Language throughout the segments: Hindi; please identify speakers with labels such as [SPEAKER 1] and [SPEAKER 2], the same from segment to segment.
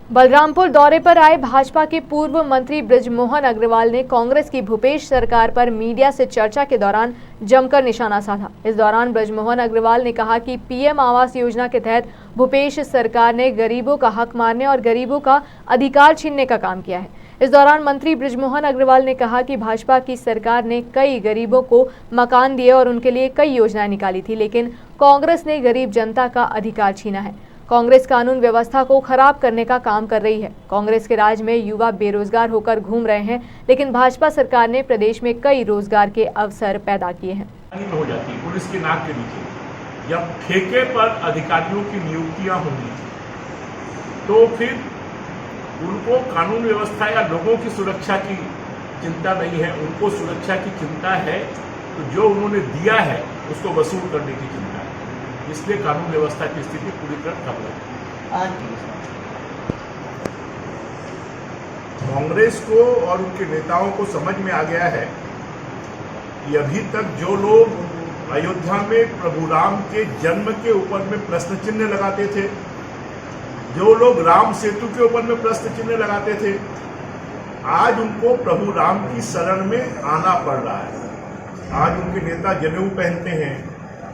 [SPEAKER 1] बलरामपुर दौरे पर आए भाजपा के पूर्व मंत्री बृजमोहन अग्रवाल ने कांग्रेस की भूपेश सरकार पर मीडिया से चर्चा के दौरान जमकर निशाना साधा। इस दौरान बृजमोहन अग्रवाल ने कहा कि पीएम आवास योजना के तहत भूपेश सरकार ने गरीबों का हक मारने और गरीबों का अधिकार छीनने का काम किया है। इस दौरान मंत्री बृजमोहन अग्रवाल ने कहा कि भाजपा की सरकार ने कई गरीबों को मकान दिए और उनके लिए कई योजनाएं निकाली थी, लेकिन कांग्रेस ने गरीब जनता का अधिकार छीना है। कांग्रेस कानून व्यवस्था को खराब करने का काम कर रही है। कांग्रेस के राज में युवा बेरोजगार होकर घूम रहे हैं, लेकिन भाजपा सरकार ने प्रदेश में कई रोजगार के अवसर पैदा किए हैं।
[SPEAKER 2] हो जाती पुलिस के नाक के नीचे जब ठेके पर अधिकारियों की नियुक्तियां होंगी तो फिर उनको कानून व्यवस्था या लोगों की सुरक्षा की चिंता नहीं है, उनको सुरक्षा की चिंता है तो जो उन्होंने दिया है उसको वसूल करने की चिंता है। इसलिए कानून व्यवस्था की स्थिति पूरी तरह खराब है। कांग्रेस को और उनके नेताओं को समझ में आ गया है कि अभी तक जो लोग अयोध्या में प्रभु राम के जन्म के ऊपर में प्रश्न चिन्ह लगाते थे, जो लोग राम सेतु के ऊपर में प्रश्न चिन्ह लगाते थे, आज उनको प्रभु राम की शरण में आना पड़ रहा है। आज उनके नेता जनेऊ पहनते हैं,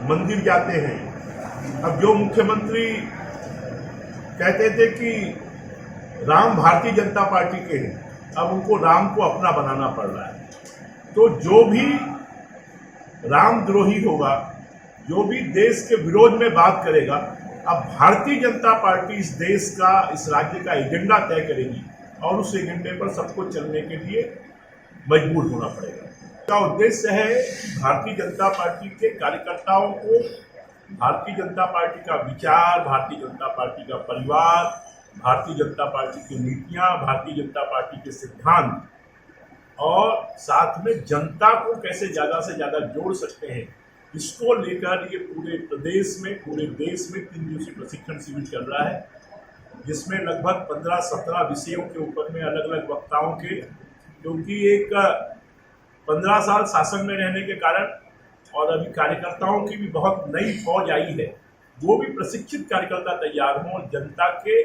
[SPEAKER 2] मंदिर जाते हैं। अब जो मुख्यमंत्री कहते थे कि राम भारतीय जनता पार्टी के हैं, अब उनको राम को अपना बनाना पड़ रहा है। तो जो भी रामद्रोही होगा, जो भी देश के विरोध में बात करेगा, अब भारतीय जनता पार्टी इस देश का, इस राज्य का एजेंडा तय करेगी और उस एजेंडे पर सबको चलने के लिए मजबूर होना पड़ेगा। इसका उद्देश्य है भारतीय जनता पार्टी के कार्यकर्ताओं को भारतीय जनता पार्टी का विचार, भारतीय जनता पार्टी का परिवार, भारतीय जनता पार्टी की नीतियां, भारतीय जनता पार्टी के सिद्धांत और साथ में जनता को कैसे ज़्यादा से ज़्यादा जोड़ सकते हैं, इसको लेकर ये पूरे प्रदेश में, पूरे देश में 3 दिवसीय प्रशिक्षण शिविर चल रहा है, जिसमें लगभग 15-17 विषयों के ऊपर में अलग अलग वक्ताओं के, क्योंकि एक 15 साल शासन में रहने के कारण और अभी कार्यकर्ताओं की भी बहुत नई फौज आई है, वो भी प्रशिक्षित कार्यकर्ता तैयार हों और जनता के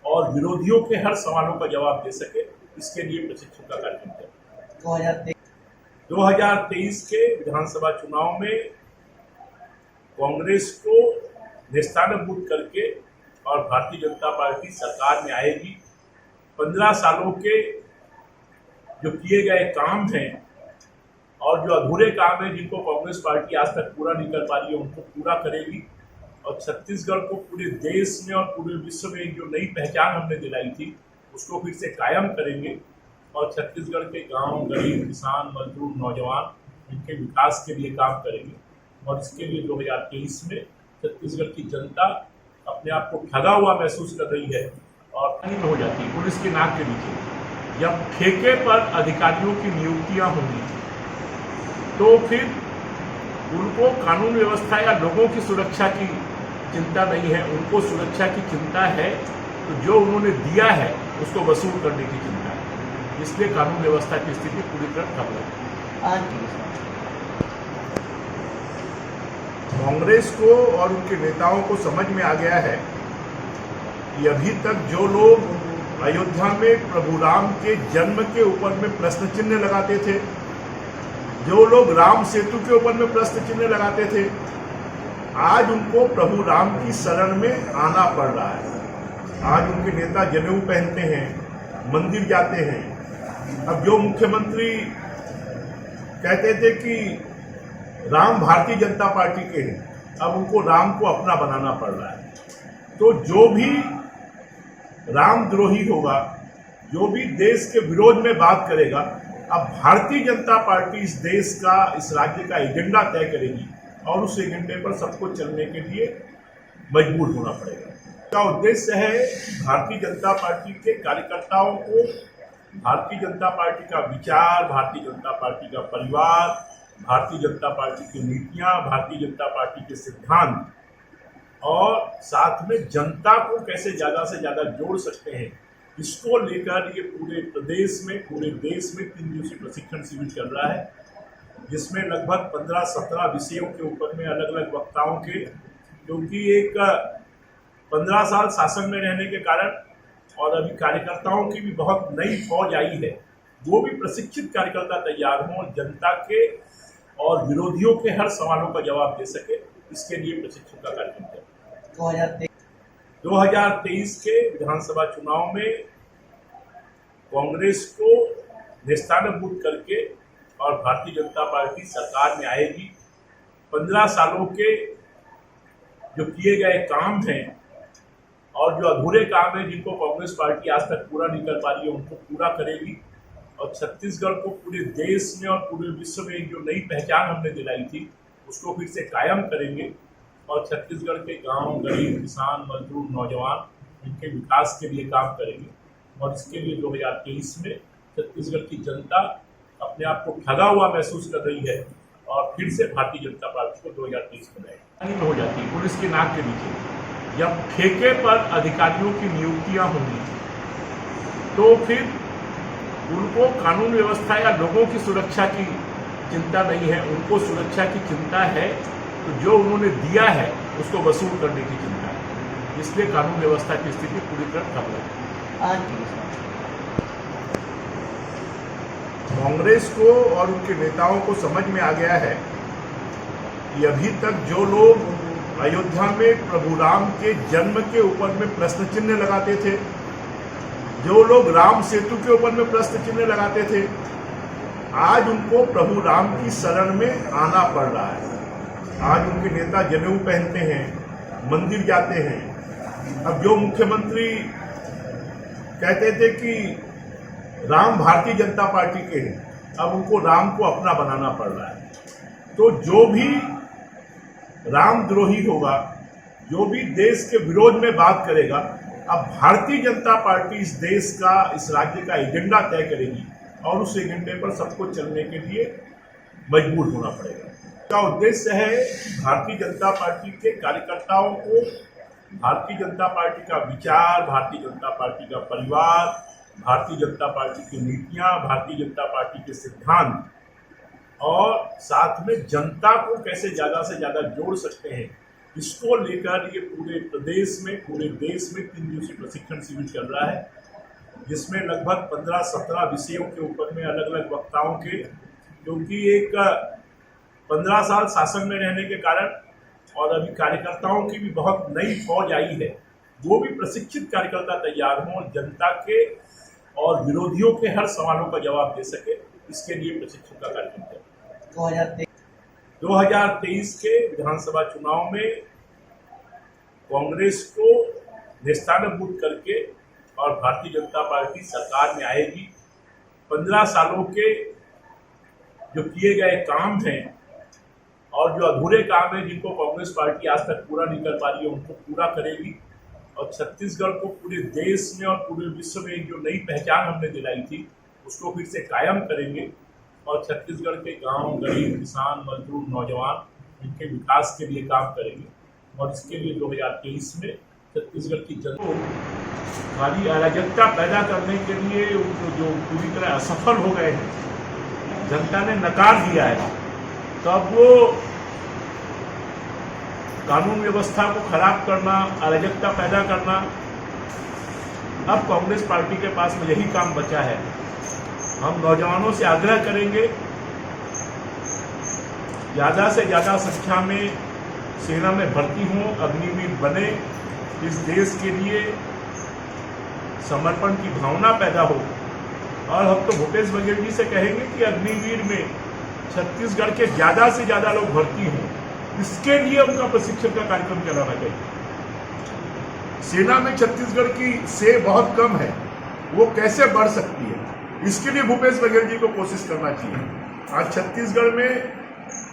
[SPEAKER 2] और विरोधियों के हर सवालों का जवाब दे सके, इसके लिए प्रशिक्षण का कार्यक्रम चल 2023 के विधानसभा चुनाव में कांग्रेस को नेस्तानाबूद करके और भारतीय जनता पार्टी सरकार में आएगी। 15 सालों के जो किए गए काम हैं और जो अधूरे काम हैं, जिनको कांग्रेस पार्टी आज तक पूरा नहीं कर पा रही है, उनको पूरा करेगी और छत्तीसगढ़ को पूरे देश में और पूरे विश्व में एक जो नई पहचान हमने दिलाई थी उसको फिर से कायम करेंगे और छत्तीसगढ़ के गांव, गरीब, किसान, मजदूर, नौजवान, इनके विकास के लिए काम करेंगे। और इसके लिए 2023 में छत्तीसगढ़ की जनता अपने आप को ठगा हुआ महसूस कर रही है और हो जाती पुलिस के नाक के नीचे जब ठेके पर अधिकारियों की नियुक्तियां होंगी तो फिर उनको कानून व्यवस्था या लोगों की सुरक्षा की चिंता नहीं है, उनको सुरक्षा की चिंता है तो जो उन्होंने दिया है उसको वसूल करने की चिंता है। इसलिए कानून व्यवस्था की स्थिति पूरी तरह खराब है। कांग्रेस को और उनके नेताओं को समझ में आ गया है कि अभी तक जो लोग अयोध्या में प्रभु राम के जन्म के ऊपर में प्रश्न चिन्ह लगाते थे, जो लोग राम सेतु के ऊपर में प्रश्न चिन्ह लगाते थे, आज उनको प्रभु राम की शरण में आना पड़ रहा है। आज उनके नेता जनेऊ पहनते हैं, मंदिर जाते हैं। अब जो मुख्यमंत्री कहते थे कि राम भारतीय जनता पार्टी के हैं, अब उनको राम को अपना बनाना पड़ रहा है। तो जो भी रामद्रोही होगा, जो भी देश के विरोध में बात करेगा, अब भारतीय जनता पार्टी इस देश का, इस राज्य का एजेंडा तय करेगी और उस एजेंडे पर सबको चलने के लिए मजबूर होना पड़ेगा। इसका उद्देश्य है भारतीय जनता पार्टी के कार्यकर्ताओं को भारतीय जनता पार्टी का विचार, भारतीय जनता पार्टी का परिवार, भारतीय जनता पार्टी की नीतियां, भारतीय जनता पार्टी के सिद्धांत और साथ में जनता को कैसे ज़्यादा से ज़्यादा जोड़ सकते हैं, इसको लेकर ये पूरे प्रदेश में, पूरे देश में 3 दिवसीय प्रशिक्षण शिविर चल रहा है, जिसमें लगभग 15-17 विषयों के ऊपर में अलग अलग वक्ताओं के, क्योंकि एक 15 साल शासन में रहने के कारण और अभी कार्यकर्ताओं की भी बहुत नई फौज आई है। वो भी प्रशिक्षित कार्यकर्ता तैयार हों, जनता के और विरोधियों के हर सवालों का जवाब दे सके, इसके लिए प्रशिक्षण का कार्यक्रम चल 2023 के विधानसभा चुनाव में कांग्रेस को नेस्तानाबूद करके और भारतीय जनता पार्टी सरकार में आएगी। 15 सालों के जो किए गए काम हैं और जो अधूरे काम हैं जिनको कांग्रेस पार्टी आज तक पूरा नहीं कर पा रही है, उनको पूरा करेगी और छत्तीसगढ़ को पूरे देश में और पूरे विश्व में जो नई पहचान हमने दिलाई थी उसको फिर से कायम करेंगे और छत्तीसगढ़ के गांव, गरीब, किसान, मजदूर, नौजवान इनके विकास के लिए काम करेंगे। और इसके लिए 2023 में छत्तीसगढ़ की जनता अपने आप को ठगा हुआ महसूस कर रही है और फिर से भारतीय जनता पार्टी को 2023 बनाएगी। हो जाती है पुलिस के नाक के नीचे जब ठेके पर अधिकारियों की नियुक्तियां होंगी तो फिर उनको कानून व्यवस्था या लोगों की सुरक्षा की चिंता नहीं है, उनको सुरक्षा की चिंता है तो जो उन्होंने दिया है उसको वसूल करने की चिंता है। इसलिए कानून व्यवस्था की स्थिति पूरी तरह ठप है। कांग्रेस को और उनके नेताओं को समझ में आ गया है कि अभी तक जो लोग अयोध्या में प्रभु राम के जन्म के ऊपर में प्रश्न चिन्ह लगाते थे, जो लोग राम सेतु के ऊपर में प्रश्न चिन्ह लगाते थे, आज उनको प्रभु राम की शरण में आना पड़ रहा है। आज उनके नेता जनेऊ पहनते हैं, मंदिर जाते हैं। अब जो मुख्यमंत्री कहते थे कि राम भारतीय जनता पार्टी के हैं, अब उनको राम को अपना बनाना पड़ रहा है। तो जो भी रामद्रोही होगा, जो भी देश के विरोध में बात करेगा, अब भारतीय जनता पार्टी इस देश का, इस राज्य का एजेंडा तय करेगी और उस एजेंडे पर सबको चलने के लिए मजबूर होना पड़ेगा। का उद्देश्य है भारतीय जनता पार्टी के कार्यकर्ताओं को भारतीय जनता पार्टी का विचार, भारतीय जनता पार्टी का परिवार, भारतीय जनता पार्टी की नीतियां, भारतीय जनता पार्टी के सिद्धांत और साथ में जनता को कैसे ज़्यादा से ज़्यादा जोड़ सकते हैं, इसको लेकर ये पूरे प्रदेश में, पूरे देश में 3 दिवसीय प्रशिक्षण शिविर चल रहा है, जिसमें लगभग 15-17 विषयों के ऊपर में अलग अलग वक्ताओं के, क्योंकि एक 15 साल शासन में रहने के कारण और अभी कार्यकर्ताओं की भी बहुत नई फौज आई है, वो भी प्रशिक्षित कार्यकर्ता तैयार हों, जनता के और विरोधियों के हर सवालों का जवाब दे सके, इसके लिए प्रशिक्षण का कार्यक्रम चल 2023 के विधानसभा चुनाव में कांग्रेस को नेस्तानाबूद करके और भारतीय जनता पार्टी सरकार में आएगी। 15 सालों के जो किए गए काम हैं और जो अधूरे काम हैं जिनको कांग्रेस पार्टी आज तक पूरा नहीं कर पा रही है, उनको पूरा करेगी और छत्तीसगढ़ को पूरे देश में और पूरे विश्व में जो नई पहचान हमने दिलाई थी उसको फिर से कायम करेंगे और छत्तीसगढ़ के गांव, गरीब, किसान, मजदूर, नौजवान इनके विकास के लिए काम करेंगे। और इसके लिए 2023 में छत्तीसगढ़ की जनता को खाली अराजकता पैदा करने के लिए उनको जो पूरी तरह असफल हो गए हैं, जनता ने नकार दिया है, तो अब वो कानून व्यवस्था को खराब करना, अराजकता पैदा करना, अब कांग्रेस पार्टी के पास में यही काम बचा है। हम नौजवानों से आग्रह करेंगे ज़्यादा से ज़्यादा संख्या में सेना में भर्ती हों, अग्निवीर बने, इस देश के लिए समर्पण की भावना पैदा हो। और हम तो भूपेश बघेल जी से कहेंगे कि अग्निवीर में छत्तीसगढ़ के ज़्यादा से ज़्यादा लोग भर्ती हों, इसके लिए उनका प्रशिक्षण का कार्यक्रम चलाना चाहिए। सेना में छत्तीसगढ़ की से बहुत कम है, वो कैसे बढ़ सकती है, इसके लिए भूपेश बघेल जी को कोशिश करना चाहिए। आज छत्तीसगढ़ में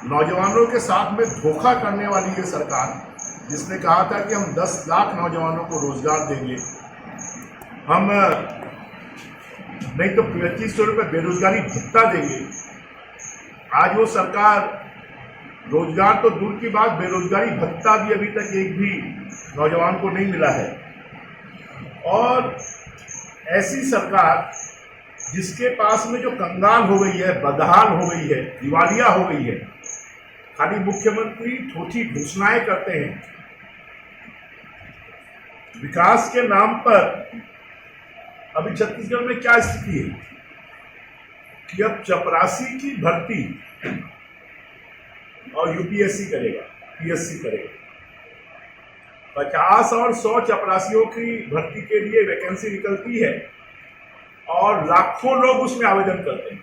[SPEAKER 2] नौजवानों के साथ में धोखा करने वाली ये सरकार, जिसने कहा था कि हम 10 लाख नौजवानों को रोजगार देंगे, हम नहीं तो 2500 रुपये बेरोजगारी भत्ता देंगे, आज वो सरकार रोजगार तो दूर की बात, बेरोजगारी भत्ता भी अभी तक एक भी नौजवान को नहीं मिला है। और ऐसी सरकार जिसके पास में जो कंगाल हो गई है, बदहाल हो गई है, दिवालिया हो गई है, खाली मुख्यमंत्री ठोठी घोषणाएं करते हैं, विकास के नाम पर अभी छत्तीसगढ़ में क्या स्थिति है कि अब चपरासी की भर्ती और यूपीएससी करेगा, पीएससी करेगा। 50 और 100 चपरासियों की भर्ती के लिए वैकेंसी निकलती है और लाखों लोग उसमें आवेदन करते हैं।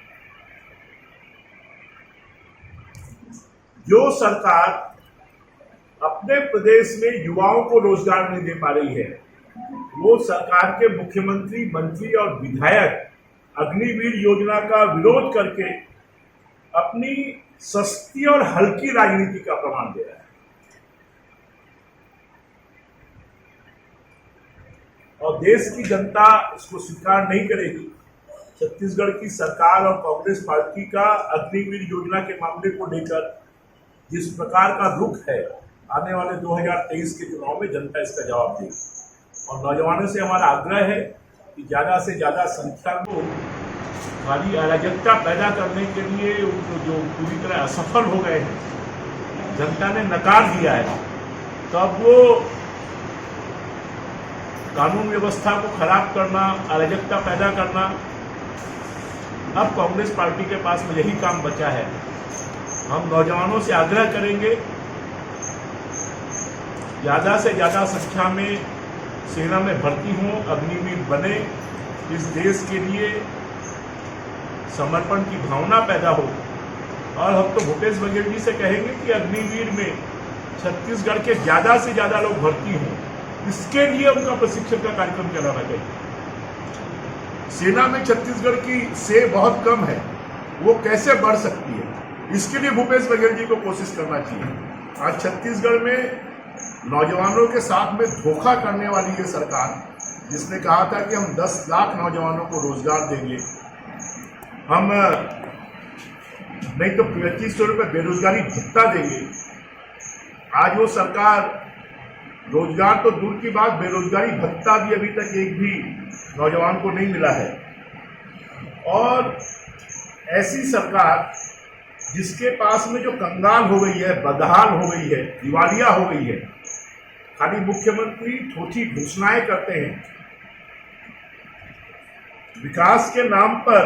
[SPEAKER 2] जो सरकार अपने प्रदेश में युवाओं को रोजगार नहीं दे पा रही है, वो सरकार के मुख्यमंत्री, मंत्री और विधायक अग्निवीर योजना का विरोध करके अपनी सस्ती और हल्की राजनीति का प्रमाण दे रहा है। और देश की जनता इसको स्वीकार नहीं करेगी। छत्तीसगढ़ की सरकार और कांग्रेस पार्टी का अग्निवीर योजना के मामले को लेकर जिस प्रकार का रुख है, आने वाले 2023 के चुनाव में जनता इसका जवाब देगी। और नौजवानों से हमारा आग्रह है कि ज़्यादा से ज़्यादा संख्या को खाली अराजकता पैदा करने के लिए जो पूरी तरह असफल हो गए हैं, जनता ने नकार दिया है, तब वो कानून व्यवस्था को खराब करना, अराजकता पैदा करना, अब कांग्रेस पार्टी के पास में यही काम बचा है। हम नौजवानों से आग्रह करेंगे ज़्यादा से ज़्यादा संख्या में सेना में भर्ती हों, अग्निवीर बने, इस देश के लिए समर्पण की भावना पैदा हो। और हम तो भूपेश बघेल जी से कहेंगे कि अग्निवीर में छत्तीसगढ़ के ज़्यादा से ज़्यादा लोग भर्ती हों, इसके लिए उनका प्रशिक्षण का कार्यक्रम चलाना चाहिए। सेना में छत्तीसगढ़ की से बहुत कम है, वो कैसे बढ़ सकती है, इसके लिए भूपेश बघेल जी को कोशिश करना चाहिए। आज छत्तीसगढ़ में नौजवानों के साथ में धोखा करने वाली ये सरकार, जिसने कहा था कि हम 10 लाख नौजवानों को रोजगार देंगे, हम नहीं तो 2500 रुपये बेरोजगारी भत्ता देंगे, आज वो सरकार रोजगार तो दूर की बात, बेरोजगारी भत्ता भी अभी तक एक भी नौजवान को नहीं मिला है। और ऐसी सरकार जिसके पास में जो कंगाल हो गई है, बदहाल हो गई है, दिवालिया हो गई है, खाली मुख्यमंत्री ठोठी घोषणाएं करते हैं, विकास के नाम पर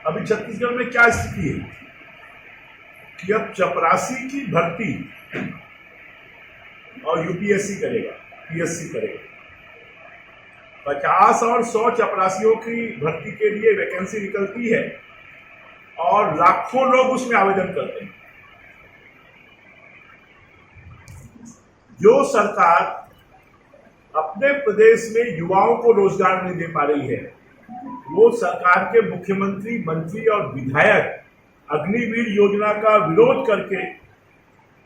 [SPEAKER 2] अभी छत्तीसगढ़ में क्या स्थिति है कि अब चपरासी की भर्ती और यूपीएससी करेगा, पीएससी करेगा। 50 और 100 चपरासियों की भर्ती के लिए वैकेंसी निकलती है और लाखों लोग उसमें आवेदन करते हैं। जो सरकार अपने प्रदेश में युवाओं को रोजगार नहीं दे पा रही है, वो सरकार के मुख्यमंत्री, मंत्री और विधायक अग्निवीर योजना का विरोध करके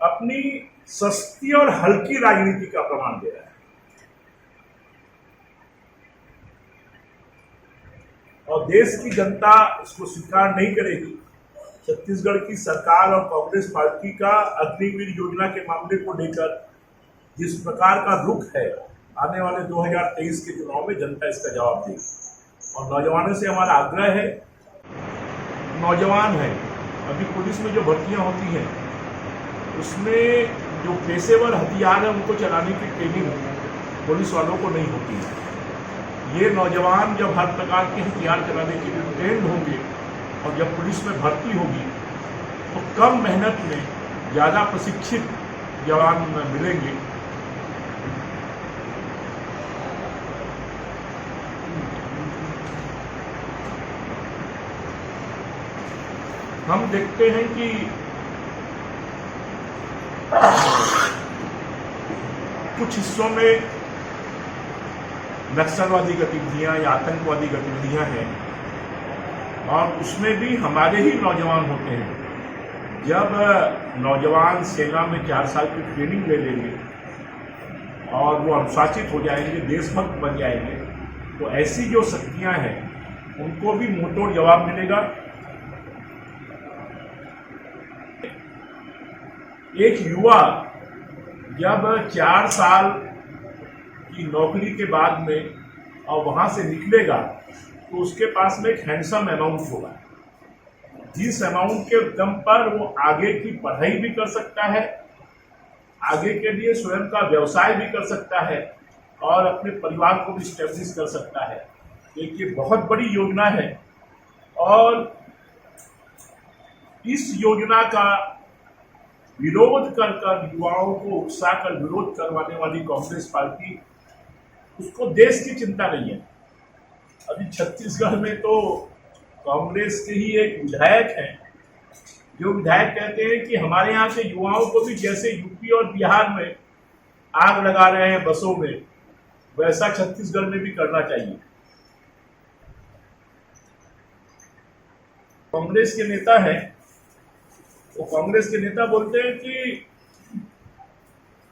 [SPEAKER 2] अपनी सस्ती और हल्की राजनीति का प्रमाण दे रहा है। और देश की जनता इसको स्वीकार नहीं करेगी। छत्तीसगढ़ की सरकार और कांग्रेस पार्टी का अग्निवीर योजना के मामले को लेकर जिस प्रकार का रुख है, आने वाले 2023 के चुनाव में जनता इसका जवाब देगी। और नौजवानों से हमारा आग्रह है, नौजवान है, अभी पुलिस में जो भर्तियां होती हैं उसमें जो पेशेवर हथियार है उनको चलाने की ट्रेनिंग पुलिस वालों को नहीं होती है। ये नौजवान जब हर प्रकार के हथियार चलाने के लिए ट्रेंड होंगे और जब पुलिस में भर्ती होगी तो कम मेहनत में ज़्यादा प्रशिक्षित जवान मिलेंगे। हम देखते हैं कि कुछ हिस्सों में नक्सलवादी गतिविधियां या आतंकवादी गतिविधियां हैं और उसमें भी हमारे ही नौजवान होते हैं। जब नौजवान सेना में 4 साल की ट्रेनिंग ले लेंगे और वो अनुशासित हो जाएंगे, देशभक्त बन जाएंगे, तो ऐसी जो शक्तियां हैं उनको भी मुंहतोड़ जवाब मिलेगा। एक युवा जब 4 साल की नौकरी के बाद में और वहां से निकलेगा तो उसके पास में एक हैंडसम अमाउंट होगा, जिस अमाउंट के दम पर वो आगे की पढ़ाई भी कर सकता है, आगे के लिए स्वयं का व्यवसाय भी कर सकता है और अपने परिवार को भी स्टेब्लिश कर सकता है। एक ये बहुत बड़ी योजना है और इस योजना का विरोध कर युवाओं को उकसाकर विरोध करवाने वाली कांग्रेस पार्टी, उसको देश की चिंता नहीं है। अभी छत्तीसगढ़ में तो कांग्रेस के ही एक विधायक हैं, जो विधायक कहते हैं कि हमारे यहाँ के युवाओं को भी जैसे यूपी और बिहार में आग लगा रहे हैं बसों में, वैसा छत्तीसगढ़ में भी करना चाहिए। कांग्रेस के नेता हैं, वो कांग्रेस के नेता बोलते हैं कि